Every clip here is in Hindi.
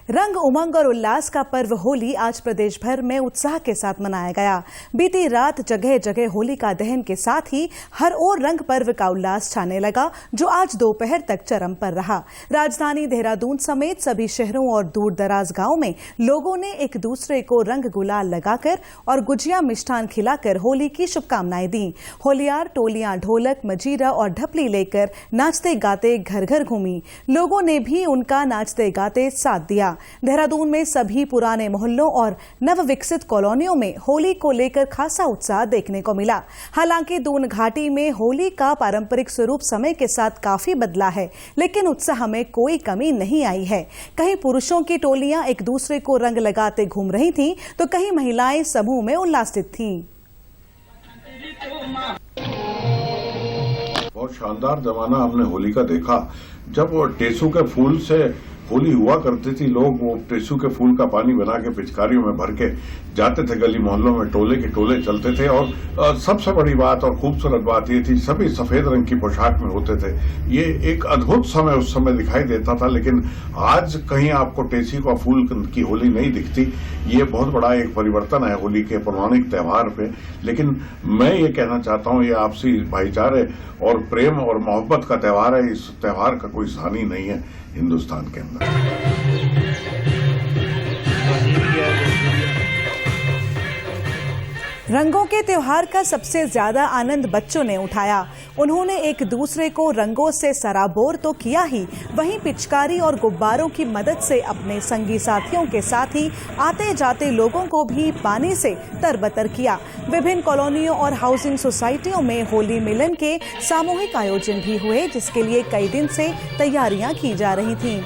रंग, उमंग और उल्लास का पर्व होली आज प्रदेश भर में उत्साह के साथ मनाया गया। बीती रात जगह जगह होली का दहन के साथ ही हर ओर रंग पर्व का उल्लास छाने लगा, जो आज दोपहर तक चरम पर रहा। राजधानी देहरादून समेत सभी शहरों और दूर दराज गांवों में लोगों ने एक दूसरे को रंग गुलाल लगाकर और गुजिया मिष्ठान खिलाकर होली की शुभकामनाएं दी। होलियार टोलियां ढोलक, मजीरा और ढपली लेकर नाचते गाते घर घर घूमी। लोगों ने भी उनका नाचते गाते साथ दिया। देहरादून में सभी पुराने मोहल्लों और नवविकसित कॉलोनियों में होली को लेकर खासा उत्साह देखने को मिला। हालांकि दून घाटी में होली का पारंपरिक स्वरूप समय के साथ काफी बदला है, लेकिन उत्साह में कोई कमी नहीं आई है। कहीं पुरुषों की टोलियां एक दूसरे को रंग लगाते घूम रही थीं, तो कहीं महिलाएं समूह में उल्लासित थीं। बहुत शानदार जमाना हमने होली का देखा, जब वो टेसू के फूल से होली हुआ करती थी। लोग वो टेसू के फूल का पानी बना के पिचकारियों में भर के जाते थे, गली मोहल्लों में टोले के टोले चलते थे। और सबसे बड़ी बात और खूबसूरत बात ये थी, सभी सफेद रंग की पोशाक में होते थे। ये एक अद्भुत समय उस समय दिखाई देता था, लेकिन आज कहीं आपको टेसी का फूल की होली नहीं दिखती। ये बहुत बड़ा एक परिवर्तन है होली के पौराणिक त्योहार पे। लेकिन मैं ये कहना चाहता हूँ, ये आपसी भाईचारे और प्रेम और मोहब्बत का त्योहार है। इस त्योहार का कोई सानी नहीं है हिंदुस्तान के अंदर। रंगों के त्योहार का सबसे ज्यादा आनंद बच्चों ने उठाया। उन्होंने एक दूसरे को रंगों से सराबोर तो किया ही, वहीं पिचकारी और गुब्बारों की मदद से अपने संगी साथियों के साथ ही आते जाते लोगों को भी पानी से तरबतर किया। विभिन्न कॉलोनियों और हाउसिंग सोसाइटियों में होली मिलन के सामूहिक आयोजन भी हुए, जिसके लिए कई दिन से तैयारियां की जा रही थीं।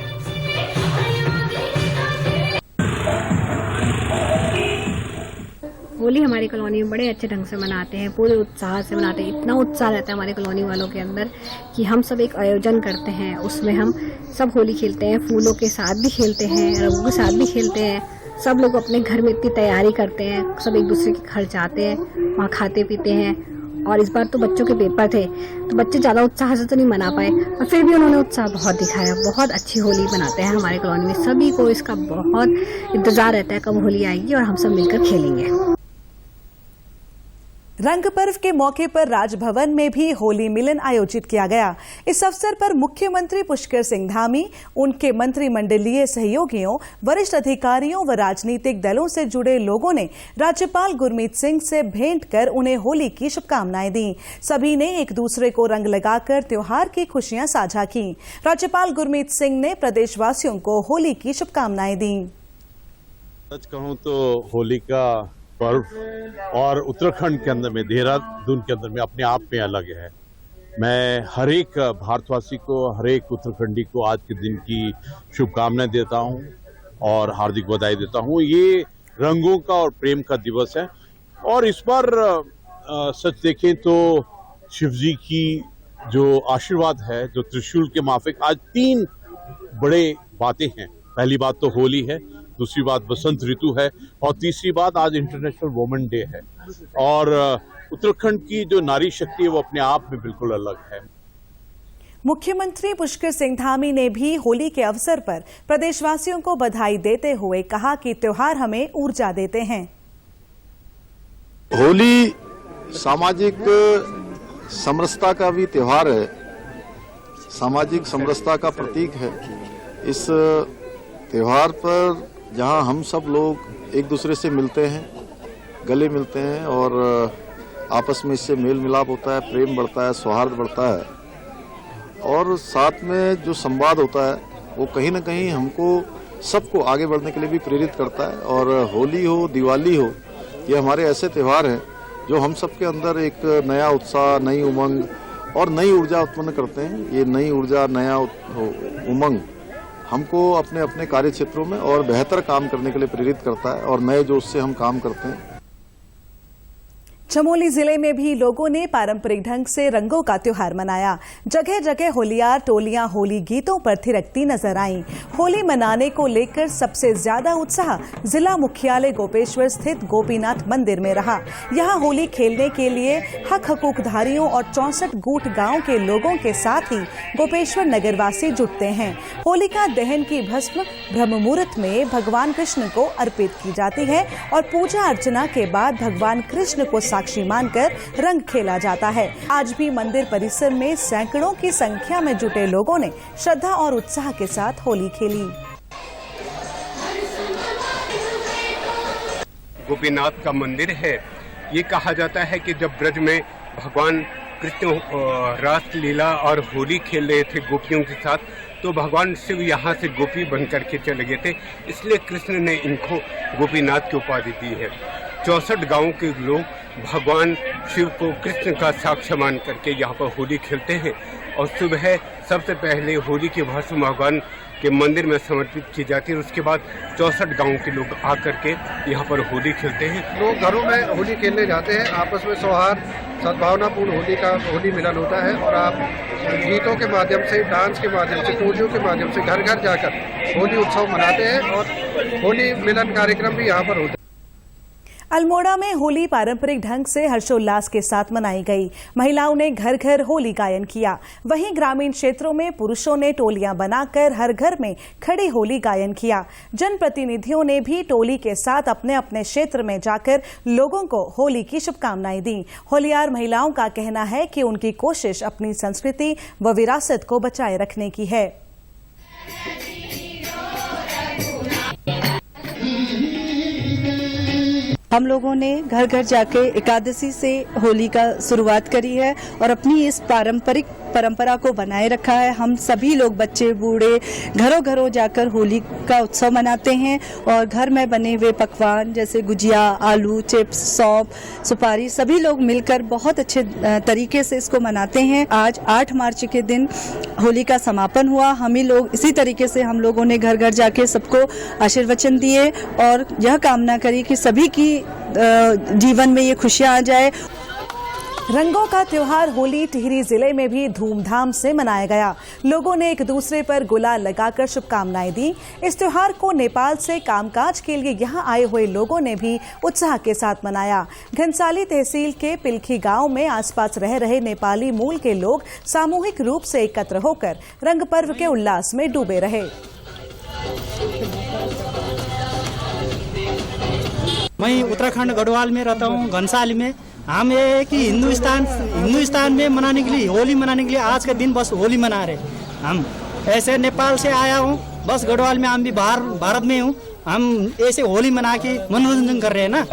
होली हमारी कॉलोनी में बड़े अच्छे ढंग से मनाते हैं, पूरे उत्साह से मनाते हैं। इतना उत्साह रहता है हमारी कॉलोनी वालों के अंदर कि हम सब एक आयोजन करते हैं, उसमें हम सब होली खेलते हैं, फूलों के साथ भी खेलते हैं, रंगों के साथ भी खेलते हैं। सब लोग अपने घर में इतनी तैयारी करते हैं, सब एक दूसरे के घर जाते हैं, वहाँ खाते पीते हैं। और इस बार तो बच्चों के पेपर थे, तो बच्चे ज़्यादा उत्साह से तो नहीं मना पाए, और फिर भी उन्होंने उत्साह बहुत दिखाया। बहुत अच्छी होली मनाते हैं हमारे कॉलोनी में। सभी को इसका बहुत इंतजार रहता है कब होली आएगी और हम सब मिलकर खेलेंगे। रंग पर्व के मौके पर राजभवन में भी होली मिलन आयोजित किया गया। इस अवसर पर मुख्यमंत्री पुष्कर सिंह धामी, उनके मंत्रिमंडलीय सहयोगियों, वरिष्ठ अधिकारियों व राजनीतिक दलों से जुड़े लोगों ने राज्यपाल गुरमीत सिंह से भेंट कर उन्हें होली की शुभकामनाएं दी। सभी ने एक दूसरे को रंग लगाकर त्योहार की खुशियां साझा की। राज्यपाल गुरमीत सिंह ने प्रदेशवासियों को होली की शुभकामनाएं दी। सच कहूं तो होली का पर्व और उत्तराखंड के अंदर में, देहरादून के अंदर में अपने आप में अलग है। मैं हर एक भारतवासी को, हर एक उत्तराखंडी को आज के दिन की शुभकामनाएं देता हूं और हार्दिक बधाई देता हूं। ये रंगों का और प्रेम का दिवस है, और इस बार सच देखें तो शिव जी की जो आशीर्वाद है, जो त्रिशूल के माफिक, आज 3 बड़े बातें हैं। पहली बात तो होली है, दूसरी बात बसंत ऋतु है, और तीसरी बात आज इंटरनेशनल वुमेन डे है। और उत्तराखंड की जो नारी शक्ति है वो अपने आप में बिल्कुल अलग है। मुख्यमंत्री पुष्कर सिंह धामी ने भी होली के अवसर पर प्रदेशवासियों को बधाई देते हुए कहा कि त्योहार हमें ऊर्जा देते हैं। होली सामाजिक समरसता का भी त्योहार है, सामाजिक समरसता का प्रतीक है। इस त्योहार पर जहां हम सब लोग एक दूसरे से मिलते हैं, गले मिलते हैं, और आपस में इससे मेल मिलाप होता है, प्रेम बढ़ता है, सौहार्द बढ़ता है, और साथ में जो संवाद होता है वो कहीं ना कहीं हमको सबको आगे बढ़ने के लिए भी प्रेरित करता है। और होली हो, दिवाली हो, ये हमारे ऐसे त्यौहार हैं जो हम सबके अंदर एक नया उत्साह, नई उमंग और नई ऊर्जा उत्पन्न करते हैं। ये नई ऊर्जा, नया उमंग हमको अपने अपने कार्य क्षेत्रों में और बेहतर काम करने के लिए प्रेरित करता है, और नए जोश से हम काम करते हैं। चमोली जिले में भी लोगों ने पारंपरिक ढंग से रंगों का त्योहार मनाया। जगह जगह होलियार टोलियां होली गीतों पर थिरकती नजर आईं। होली मनाने को लेकर सबसे ज्यादा उत्साह जिला मुख्यालय गोपेश्वर स्थित गोपीनाथ मंदिर में रहा। यहां होली खेलने के लिए हक हकूकधारियों और 64 गूट गांव के लोगों के साथ ही गोपेश्वर नगरवासी जुटते हैं। होलिका दहन की भस्म ब्रह्म मुहूर्त में भगवान कृष्ण को अर्पित की जाती है और पूजा अर्चना के बाद भगवान कृष्ण को साक्षी मानकर रंग खेला जाता है। आज भी मंदिर परिसर में सैकड़ों की संख्या में जुटे लोगों ने श्रद्धा और उत्साह के साथ होली खेली। गोपीनाथ का मंदिर है। ये कहा जाता है कि जब ब्रज में भगवान कृष्ण रास लीला और होली खेल रहे थे गोपियों के साथ, तो भगवान शिव यहाँ से गोपी बन करके चले गए थे, इसलिए कृष्ण ने इनको गोपीनाथ की उपाधि दी है। 64 गांव के लोग भगवान शिव को कृष्ण का साक्ष्य मान करके यहाँ पर होली खेलते हैं और सुबह सबसे पहले होली की भस्म भगवान के मंदिर में समर्पित की जाती है। उसके बाद 64 गांव के लोग आकर के यहाँ पर होली खेलते हैं। लोग घरों में होली खेलने जाते हैं, आपस में सौहार्द सद्भावनापूर्ण होली मिलन होता है और आप गीतों के माध्यम से, डांस के माध्यम से, टोलियों के माध्यम से घर घर जाकर होली उत्सव मनाते हैं और होली मिलन कार्यक्रम भी यहाँ पर होते हैं। अल्मोड़ा में होली पारंपरिक ढंग से हर्षोल्लास के साथ मनाई गई। महिलाओं ने घर घर होली गायन किया। वहीं ग्रामीण क्षेत्रों में पुरुषों ने टोलियां बनाकर हर घर में खड़ी होली गायन किया। जनप्रतिनिधियों ने भी टोली के साथ अपने अपने क्षेत्र में जाकर लोगों को होली की शुभकामनाएं दी। होलियार महिलाओं का कहना है कि उनकी कोशिश अपनी संस्कृति व विरासत को बचाए रखने की है। हम लोगों ने घर घर जाके एकादशी से होली का शुरुआत करी है और अपनी इस पारंपरिक परंपरा को बनाए रखा है। हम सभी लोग, बच्चे बूढ़े, घरों घरों जाकर होली का उत्सव मनाते हैं और घर में बने हुए पकवान जैसे गुजिया, आलू चिप्स, सौंफ, सुपारी, सभी लोग मिलकर बहुत अच्छे तरीके से इसको मनाते हैं। आज 8 मार्च के दिन होली का समापन हुआ। हम ही लोग इसी तरीके से हम लोगों ने घर घर जाके सबको आशीर्वचन दिए और यह कामना करी कि सभी की जीवन में ये खुशियां आ जाए। रंगों का त्योहार होली टिहरी जिले में भी धूमधाम से मनाया गया। लोगों ने एक दूसरे पर गुलाल लगाकर शुभकामनाएं दी। इस त्योहार को नेपाल से कामकाज के लिए यहां आए हुए लोगों ने भी उत्साह के साथ मनाया। घनसाली तहसील के पिलखी गांव में आसपास रह रहे नेपाली मूल के लोग सामूहिक रूप से एकत्र होकर रंग पर्व के उल्लास में डूबे रहे। मैं उत्तराखंड गढ़वाल में रहता हूँ, घनसाली में। हम ये है कि हिंदुस्तान में मनाने के लिए, होली मनाने के लिए आज का दिन बस होली मना रहे। हम ऐसे नेपाल से आया हूँ, बस गढ़वाल में, हम भी बाहर भारत में हूँ, हम ऐसे होली मना के मनोरंजन कर रहे हैं ना।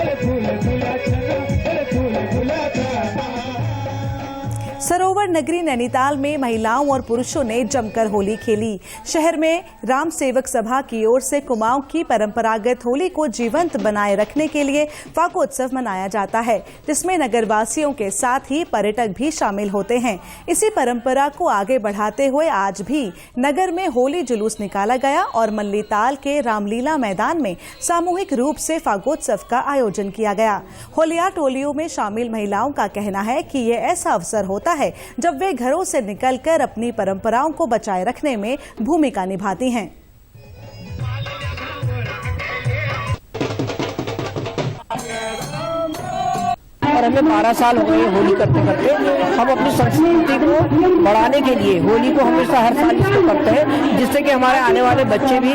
सरोवर नगरी नैनीताल में महिलाओं और पुरुषों ने जमकर होली खेली। शहर में राम सेवक सभा की ओर से कुमाऊं की परंपरागत होली को जीवंत बनाए रखने के लिए फागोत्सव मनाया जाता है, जिसमें नगरवासियों के साथ ही पर्यटक भी शामिल होते हैं। इसी परंपरा को आगे बढ़ाते हुए आज भी नगर में होली जुलूस निकाला गया और मल्लीताल के रामलीला मैदान में सामूहिक रूप से फागोत्सव का आयोजन किया गया। होलिया टोलियों में शामिल महिलाओं का कहना है कि ये ऐसा अवसर होता है जब वे घरों से निकलकर अपनी परंपराओं को बचाए रखने में भूमिका निभाती हैं। और हमें 12 साल हो गए होली करते करते। हम अपनी संस्कृति को बढ़ाने के लिए होली को हमेशा हर साल इसको करते हैं, जिससे कि हमारे आने वाले बच्चे भी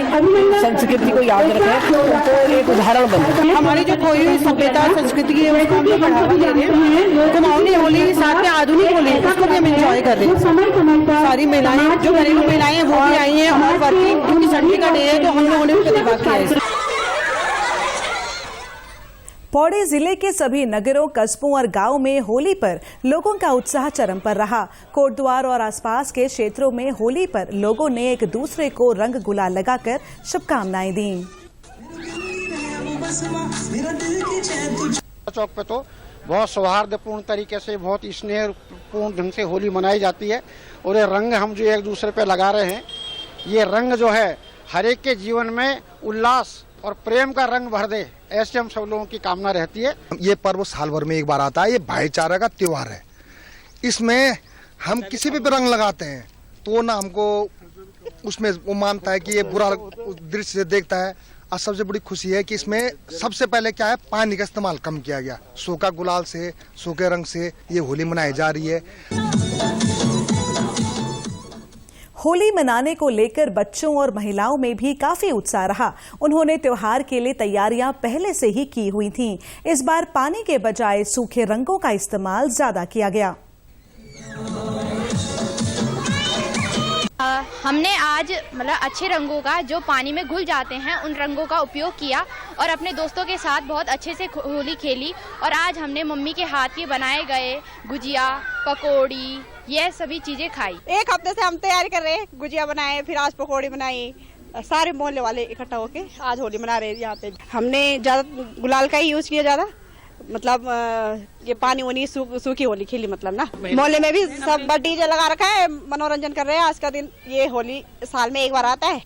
संस्कृति को याद रखें, उनको एक उदाहरण बने। हमारी जो खोई हुई सभ्यता संस्कृति की है उसको हम बढ़ावा दे रहे हैं। कुमाऊनी होली के साथ में आधुनिक होली उसको भी हम एंजॉय कर रहे हैं। सारी महिलाएं, जो घरेलू महिलाएं वो भी आई हैं और वर्किंग, उनकी संडे का डे है तो हम लोगों ने भी प्रतिभाग किया है। पौड़ी जिले के सभी नगरों, कस्बों और गांवों में होली पर लोगों का उत्साह चरम पर रहा। कोटद्वार और आसपास के क्षेत्रों में होली पर लोगों ने एक दूसरे को रंग गुलाल लगाकर शुभकामनाएं दी। चौक पे तो बहुत सौहार्दपूर्ण तरीके से, बहुत स्नेहपूर्ण ढंग से होली मनाई जाती है और ये रंग हम जो एक दूसरे पे लगा रहे हैं, ये रंग जो है हर एक के जीवन में उल्लास और प्रेम का रंग भर दे, ऐसे हम सब लोगों की कामना रहती है। ये पर्व साल भर में एक बार आता है, ये भाईचारा का त्योहार है। इसमें हम किसी भी रंग लगाते हैं तो ना हमको उसमें वो मानता है कि ये बुरा दृष्टि से देखता है। और सबसे बड़ी खुशी है कि इसमें सबसे पहले क्या है, पानी का इस्तेमाल कम किया गया। सूखा गुलाल से, सूखे रंग से ये होली मनाई जा रही है। होली मनाने को लेकर बच्चों और महिलाओं में भी काफी उत्साह रहा। उन्होंने त्योहार के लिए तैयारियां पहले से ही की हुई थीं। इस बार पानी के बजाय सूखे रंगों का इस्तेमाल ज्यादा किया गया। हमने आज मतलब अच्छे रंगों का, जो पानी में घुल जाते हैं, उन रंगों का उपयोग किया और अपने दोस्तों के साथ बहुत अच्छे से होली खेली। और आज हमने मम्मी के हाथ के बनाए गए गुजिया, पकौड़ी, ये सभी चीजें खाई। एक हफ्ते से हम तैयारी कर रहे हैं, गुजिया बनाए, फिर आज पकौड़ी बनाई। सारे मोहल्ले वाले इकट्ठा होके आज होली मना रहे हैं। यहाँ पे हमने ज्यादा गुलाल का ही यूज किया, ज्यादा मतलब ये पानी वानी सूखी होली खेली, मतलब ना। मोहल्ले में भी सब डीजे लगा रखा है, मनोरंजन कर रहे हैं। आज का दिन, ये होली साल में एक बार आता है।